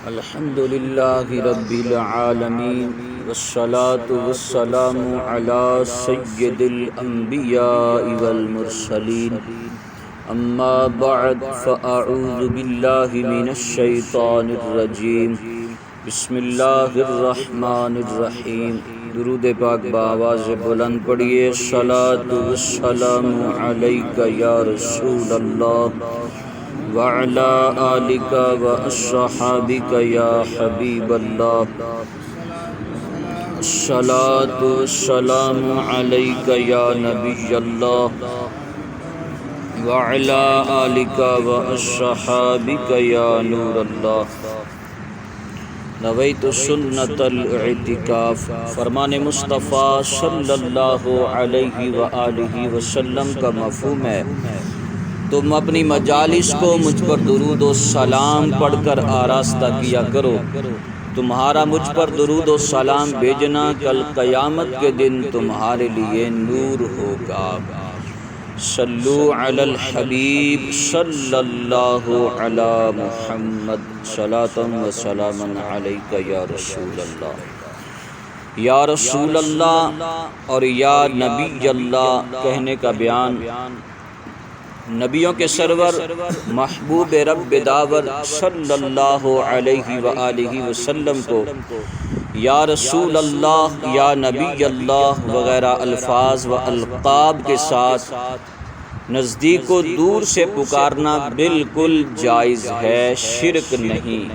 الحمد لله رب العالمين والصلاة والسلام على سيد الأنبياء والمرسلين أما بعد فأعوذ بالله من الشيطان الرجيم بسم الله الرحمن الرحيم درود پاک بآواز بلند پڑھیے الصلاة والسلام علیک یا رسول اللہ وعلى آلك وأصحابك يا حبيب الله الصلاة والسلام عليك يا نبي الله وعلى آلك وأصحابك يا نور الله نویت سنت الاعتکاف فرمان مصطفیٰ صلی اللہ علیہ وآلہ وسلم کا مفہوم ہے تم اپنی مجالس کو مجھ پر درود و سلام پڑھ کر آراستہ کیا کرو، تمہارا مجھ پر درود و سلام بھیجنا کل قیامت کے دن تمہارے لیے نور ہوگا۔ صلو علی الحبیب صلی اللہ علی محمد صلاۃ و سلام علیک یا رسول اللہ۔ یا رسول اللہ اور یا نبی اللہ کہنے کا بیان نبیوں کے سرور محبوب رب داور صلی اللہ علیہ وآلہ وسلم کو یا رسول اللہ یا نبی اللہ وغیرہ الفاظ و القاب کے ساتھ نزدیک و دور سے پکارنا بالکل جائز ہے، شرک نہیں۔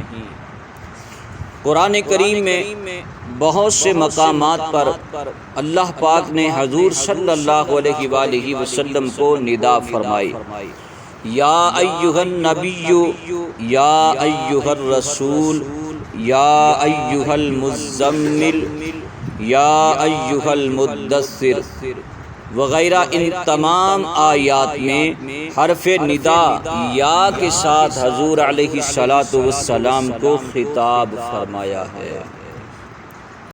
قرآن کریم میں بہت سے مقامات پر اللہ پاک نے حضور صلی اللہ علیہ وآلہ وسلم کو ندا فرمائی، یا ایھا النبی یا ایھا الرسول یا ایھا المزمل یا ایھا المدثر وغیرہ۔ ان تمام آیات میں حرف ندا یا کے ساتھ حضور علیہ الصلاۃ والسلام کو خطاب فرمایا ہے۔